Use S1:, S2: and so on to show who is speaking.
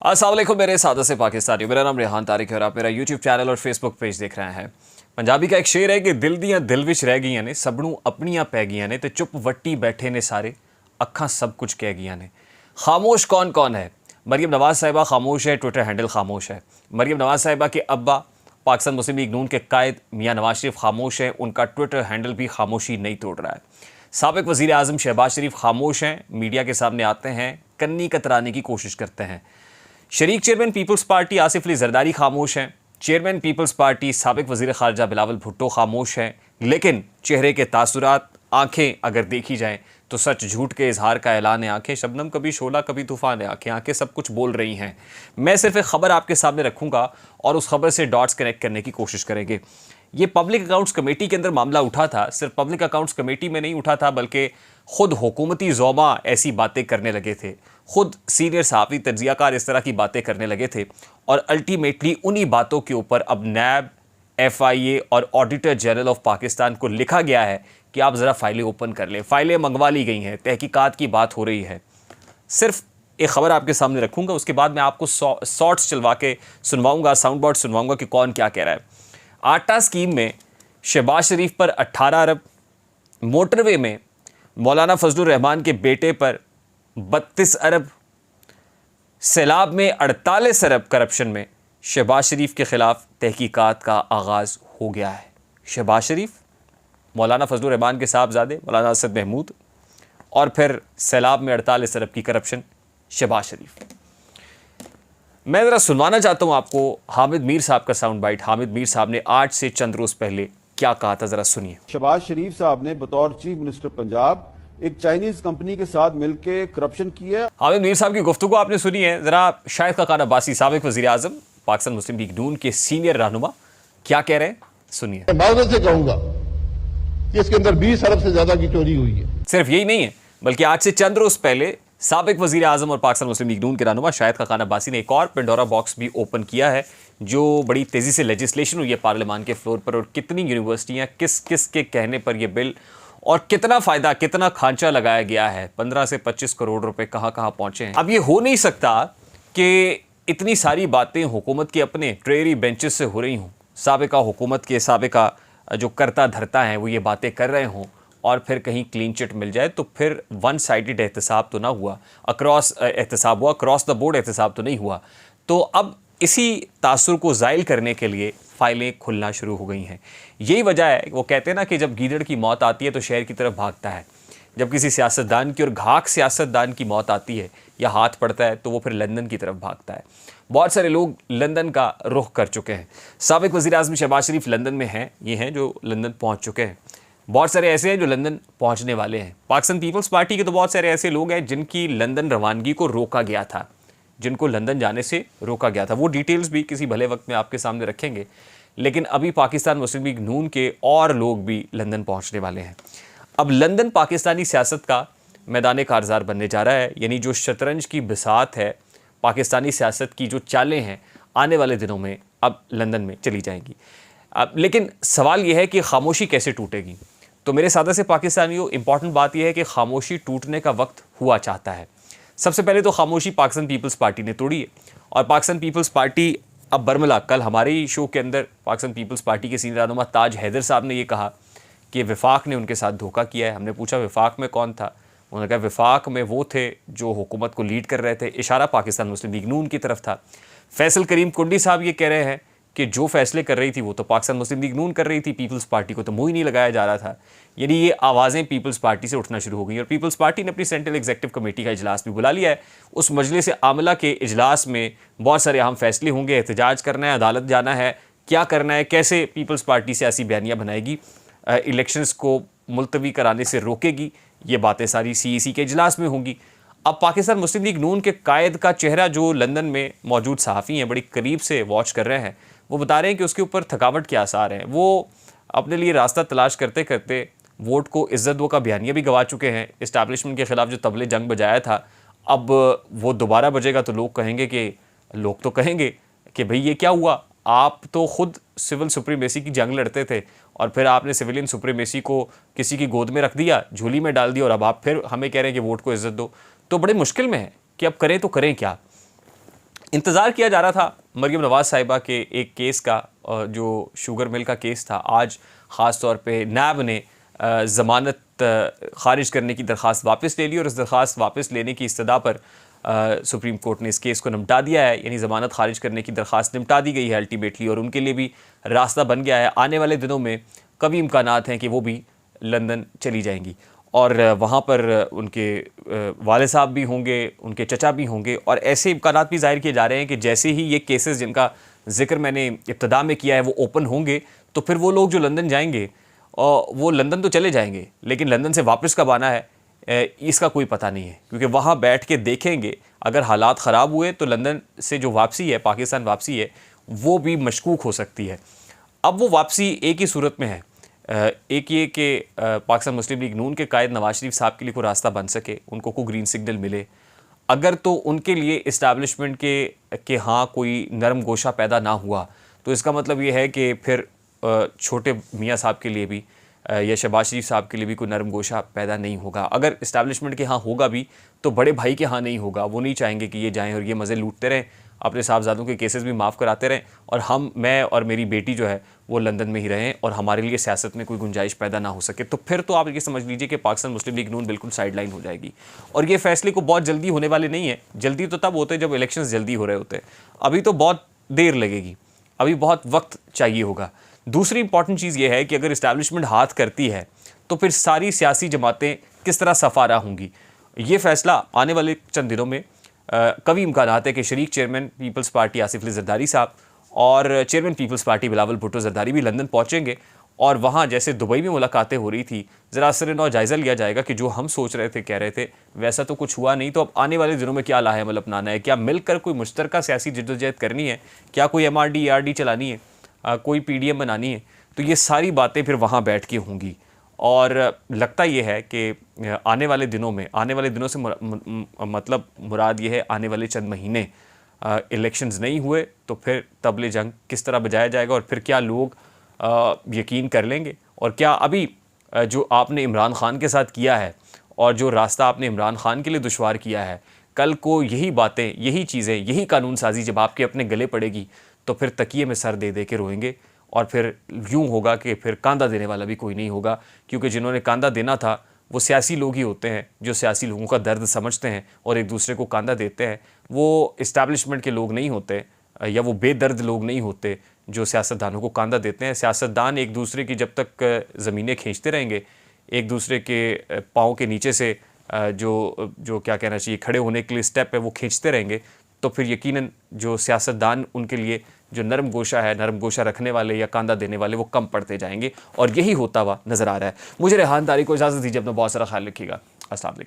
S1: अस्सलाम वालेकुम मेरे सादा से पाकिस्तानियों। मेरा नाम रेहान तारिक है और आप मेरा यूट्यूब चैनल और फेसबुक पेज देख रहे हैं। पंजाबी का एक शेर है कि दिल दियां दिल विच रह गईयां ने, सबनू अपनियां पै गईयां ने, ते चुप वट्टी बैठे ने सारे, अखां सब कुछ कह गईयां ने। खामोश कौन कौन है? मरीम नवाज साहिबा खामोश है, ट्विटर हैंडल खामोश है। मरीम नवाज साहिबा के अब्बा पाकिस्तान मुस्लिम लीग नून के कायद मियाँ नवाज शरीफ खामोश हैं, उनका ट्विटर हैंडल भी खामोशी नहीं तोड़ रहा है। साबिक वज़ीर आज़म शहबाज शरीफ खामोश हैं, मीडिया के सामने आते हैं, कन्नी कतराने की कोशिश करते हैं। शरीक चेयरमैन पीपल्स पार्टी आसिफ अली जरदारी खामोश हैं। चेयरमैन पीपल्स पार्टी साबिक वज़ीर ख़ारजा बिलावल भुट्टो खामोश हैं। लेकिन चेहरे के तासुरात, आंखें अगर देखी जाएं तो सच झूठ के इजहार का ऐलान है। आंखें शबनम कभी शोला कभी तूफान है, आंखें सब कुछ बोल रही हैं। मैं सिर्फ एक खबर आपके सामने रखूंगा और उस खबर से डॉट्स कनेक्ट करने की कोशिश करेंगे। ये पब्लिक अकाउंट्स कमेटी के अंदर मामला उठा था। सिर्फ पब्लिक अकाउंट्स कमेटी में नहीं उठा था, बल्कि खुद हुकूमती ज़ोमा ऐसी बातें करने लगे थे, खुद सीनियर सहाफ़ी तज्ज़ियाकार इस तरह की बातें करने लगे थे। और अल्टीमेटली उन्हीं बातों के ऊपर अब नैब, FIA और ऑडिटर जनरल ऑफ पाकिस्तान को लिखा गया है कि आप ज़रा फाइलें ओपन कर लें। फाइलें मंगवा ली गई हैं, तहकीकात की बात हो रही है। सिर्फ एक खबर आपके सामने रखूंगा, उसके बाद मैं आपको शॉर्ट्स चलवा के सुनवाऊंगा, साउंड बोर्ड सुनवाऊंगा कि कौन क्या कह रहा है। आटा स्कीम में शहबाज शरीफ पर 18 अरब, मोटरवे में मौलाना फजलुर रहमान के बेटे पर 32 अरब, सैलाब में 48 अरब करप्शन में शहबाज शरीफ के खिलाफ तहकीकात का आगाज़ हो गया है। शहबाज शरीफ, मौलाना फजलुर रहमान के साहबजादे मौलाना असद महमूद, और फिर सैलाब में 48 अरब की करप्शन शहबाज शरीफ। मैं ज़रा सुनवाना चाहता हूँ आपको हामिद मीर साहब का साउंड बाइट। हामिद मीर साहब ने आज से चंद रोज़ पहले क्या कहा था, ज़रा सुनिए।
S2: शहबाज शरीफ साहब ने बतौर चीफ मिनिस्टर पंजाब एक चाइनीज कंपनी के साथ मिलकर करप्शन किया है।
S1: हामिद मीर साहब की गुफ्तगू आपने सुनी है। ज़रा शाहिद खाकान अब्बासी साबिक वज़ीर आज़म पाकिस्तान मुस्लिम लीग नून के सीनियर रहनुमा क्या कह रहे हैं, सुनिए।
S3: माजरत से कहूंगा कि इसके अंदर 20 अरब से ज्यादा की चोरी हुई है।
S1: सिर्फ यही नहीं है, बल्कि आज से चंद रोज पहले साबिक वज़ीर आज़म और पाकिस्तान मुस्लिम लीग नून के रहनुमा शाहिद खाकान अब्बासी ने एक और पेंडोरा बॉक्स भी ओपन किया है, जो बड़ी तेज़ी से लेजिस्लेशन हुई है पार्लियामान के फ्लोर पर, और कितनी यूनिवर्सिटियाँ किस किस के कहने पर यह बिल, और कितना फ़ायदा, कितना खांचा लगाया गया है, 15 से 25 करोड़ रुपए कहाँ कहाँ पहुँचे हैं। अब ये हो नहीं सकता कि इतनी सारी बातें हुकूमत के अपने ट्रेरी बेंचेस से हो रही हों, साबिका हुकूमत के साबिका जो करता धरता हैं वो ये बातें कर रहे हों, और फिर कहीं क्लीन चिट मिल जाए तो फिर वन साइडेड एहतसाब तो ना हुआ, अक्रॉस एहतसाब हुआ, क्रॉस द बोर्ड एहतसाब तो नहीं हुआ। तो अब इसी तासुर को ज़ाइल करने के लिए फ़ाइलें खुलना शुरू हो गई हैं। यही वजह है, वो कहते हैं ना कि जब गीदड़ की मौत आती है तो शहर की तरफ भागता है। जब किसी सियासतदान की और घाक सियासतदान की मौत आती है या हाथ पड़ता है तो वो फिर लंदन की तरफ भागता है। बहुत सारे लोग लंदन का रुख कर चुके हैं। साबिक वज़ीर आज़म शहबाज शरीफ लंदन में हैं, ये हैं जो लंदन पहुंच चुके हैं। बहुत सारे ऐसे हैं जो लंदन पहुंचने वाले हैं। पाकिस्तान पीपल्स पार्टी के तो बहुत सारे ऐसे लोग हैं जिनकी लंदन रवानगी को रोका गया था, जिनको लंदन जाने से रोका गया था। वो डिटेल्स भी किसी भले वक्त में आपके सामने रखेंगे। लेकिन अभी पाकिस्तान मुस्लिम लीग नून के और लोग भी लंदन पहुँचने वाले हैं। अब लंदन पाकिस्तानी सियासत का मैदान कारज़ार बनने जा रहा है, यानी जो शतरंज की बिसात है पाकिस्तानी सियासत की, जो चालें हैं आने वाले दिनों में अब लंदन में चली जाएंगी। अब लेकिन सवाल यह है कि खामोशी कैसे टूटेगी। तो मेरे सादा से पाकिस्तानियों, इंपॉर्टेंट बात यह है कि खामोशी टूटने का वक्त हुआ चाहता है। सबसे पहले तो खामोशी पाकिस्तान पीपल्स पार्टी ने तोड़ी है, और पाकिस्तान पीपल्स पार्टी अब बरमला, कल हमारे ही शो के अंदर पाकिस्तान पीपल्स पार्टी के सीनियर रहनुमा ताज हैदर साहब ने यह कहा कि विफाक ने उनके साथ धोखा किया है। हमने पूछा विफाक में कौन था, उन्होंने कहा विफाक में वो थे जो हुकूमत को लीड कर रहे थे। इशारा पाकिस्तान मुस्लिम लीग नून की तरफ था। फैसल करीम कुंडी साहब ये कह रहे हैं कि जो फैसले कर रही थी वो तो पाकिस्तान मुस्लिम लीग नून कर रही थी, पीपल्स पार्टी को तो मुँह ही नहीं लगाया जा रहा था। यानी ये आवाज़ें पीपल्स पार्टी से उठना शुरू हो गई, और पीपल्स पार्टी ने अपनी सेंट्रल एग्जीक्यूटिव कमेटी का इजलास भी बुला लिया है। उस मजलिस आमला के इजलास में बहुत सारे अहम फैसले होंगे। एहतजाज करना है, अदालत जाना है, क्या करना है, कैसे पीपल्स पार्टी सियासी बयानियाँ बनाएगी, इलेक्शंस को मुलतवी कराने से रोकेगी, ये बातें सारी CEC के इजलास में होंगी। अब पाकिस्तान मुस्लिम लीग नून के कायद का चेहरा, जो लंदन में मौजूद सहाफ़ी हैं, बड़ी करीब से वॉच कर रहे हैं, वो बता रहे हैं कि उसके ऊपर थकावट के आसार हैं। वो अपने लिए रास्ता तलाश करते करते वोट को इज़्ज़त दो का बयानिया भी गवा चुके हैं। इस्टेब्लिशमेंट के ख़िलाफ़ जो तबले जंग बजाया था, अब वो दोबारा बजेगा तो लोग कहेंगे कि भाई ये क्या हुआ, आप तो खुद सिविल सुप्रीमेसी की जंग लड़ते थे और फिर आपने सिविलियन सुप्रीमेसी को किसी की गोद में रख दिया, झोली में डाल दिया, और अब आप फिर हमें कह रहे हैं कि वोट को इज़्ज़त दो। तो बड़े मुश्किल में है कि अब करें तो करें क्या। इंतज़ार किया जा रहा था मरीम नवाज़ साहिबा के एक केस का, जो शुगर मिल का केस था। आज ख़ास तौर पे नैब ने ज़मानत ख़ारिज करने की दरख्वास्त वापस ले ली और इस दरख्वास्त वापस लेने की इस्तदा पर सुप्रीम कोर्ट ने इस केस को निपटा दिया है, यानी ज़मानत ख़ारिज करने की दरख्वास्त निपटा दी गई है अल्टीमेटली, और उनके लिए भी रास्ता बन गया है। आने वाले दिनों में कभी इम्कानात हैं कि वो भी लंदन चली जाएंगी और वहाँ पर उनके वाले साहब भी होंगे, उनके चचा भी होंगे, और ऐसे इम्कानात भी ज़ाहिर किए जा रहे हैं कि जैसे ही ये केसेस जिनका जिक्र मैंने इब्तदा में किया है वो ओपन होंगे तो फिर वो लोग जो लंदन जाएंगे और वो लंदन तो चले जाएंगे, लेकिन लंदन से वापस कब आना है इसका कोई पता नहीं है, क्योंकि वहाँ बैठ के देखेंगे अगर हालात ख़राब हुए तो लंदन से जो वापसी है, पाकिस्तान वापसी है, वो भी मशकूक हो सकती है। अब वो वापसी एक ही सूरत में है, एक ये कि पाकिस्तान मुस्लिम लीग नून के कायद नवाज शरीफ साहब के लिए कोई रास्ता बन सके, उनको कोई ग्रीन सिग्नल मिले, अगर तो उनके लिए इस्टेब्लिशमेंट के हाँ कोई नरम गोशा पैदा ना हुआ तो इसका मतलब ये है कि फिर छोटे मियाँ साहब के लिए भी या शहबाज शरीफ साहब के लिए भी कोई नरम गोशा पैदा नहीं होगा। अगर इस्टेब्लिशमेंट के हाँ होगा भी तो बड़े भाई के हाँ नहीं होगा। वो नहीं चाहेंगे कि ये जाएं और ये मज़े लूटते रहें, अपने साहबजादों के केसेस भी माफ़ कराते रहें और मैं और मेरी बेटी जो है वो लंदन में ही रहें और हमारे लिए सियासत में कोई गुंजाइश पैदा ना हो सके। तो फिर तो आप ये समझ लीजिए कि पाकिस्तान मुस्लिम लीग नून बिल्कुल साइडलाइन हो जाएगी। और ये फैसले को बहुत जल्दी होने वाले नहीं है। जल्दी तो तब होते जब इलेक्शंस जल्दी हो रहे होते, अभी तो बहुत देर लगेगी, अभी बहुत वक्त चाहिए होगा। दूसरी इंपॉर्टेंट चीज़ ये है कि अगर इस्टेब्लिशमेंट हाथ करती है तो फिर सारी सियासी जमातें किस तरह सफारा होंगी। ये फैसला आने वाले चंद दिनों में कभी इम्कानात है कि शरीक चेयरमैन पीपल्स पार्टी आसिफ अली जरदारी साहब और चेयरमैन पीपल्स पार्टी बिलावल भुट्टो जरदारी भी लंदन पहुंचेंगे और वहां जैसे दुबई में मुलाकातें हो रही थी, ज़रा असर नौ जायज़ा लिया जाएगा कि जो हम सोच रहे थे, कह रहे थे, वैसा तो कुछ हुआ नहीं। तो अब आने वाले दिनों में क्या लाहेअमल अपनाना है, क्या मिलकर कोई मुश्तरका सियासी जद्दोजहद करनी है, क्या कोई MRD ERD चलानी है, कोई PDM बनानी है, तो ये सारी बातें फिर वहाँ बैठ के होंगी। और लगता ये है कि आने वाले दिनों से मतलब मुराद ये है आने वाले चंद महीने इलेक्शंस नहीं हुए तो फिर तबले जंग किस तरह बजाया जाएगा और फिर क्या लोग यकीन कर लेंगे और क्या अभी जो आपने इमरान खान के साथ किया है और जो रास्ता आपने इमरान खान के लिए दुश्वार किया है, कल को यही बातें, यही चीज़ें, यही कानून साजी जब आपके अपने गले पड़ेगी तो फिर तकिए में सर दे दे के रोएंगे और फिर यूँ होगा कि फिर कांदा देने वाला भी कोई नहीं होगा, क्योंकि जिन्होंने कांदा देना था वो सियासी लोग ही होते हैं जो सियासी लोगों का दर्द समझते हैं और एक दूसरे को कांदा देते हैं। वो इस्टेब्लिशमेंट के लोग नहीं होते या वो बेदर्द लोग नहीं होते जो सियासतदानों को कांदा देते हैं। सियासतदान एक दूसरे की जब तक ज़मीनें खींचते रहेंगे, एक दूसरे के पाँव के नीचे से जो क्या कहना चाहिए खड़े होने के लिए स्टेप है वो खींचते रहेंगे, तो फिर यकीनन जो सियासतदान उनके लिए जो नरम गोशा रखने वाले या कांदा देने वाले वो कम पड़ते जाएंगे और यही होता हुआ नज़र आ रहा है। मुझे रेहान तारिक को इजाज़त दीजिए, अपना बहुत सारा ख्याल रखिएगा। अस्सलाम वालेकुम।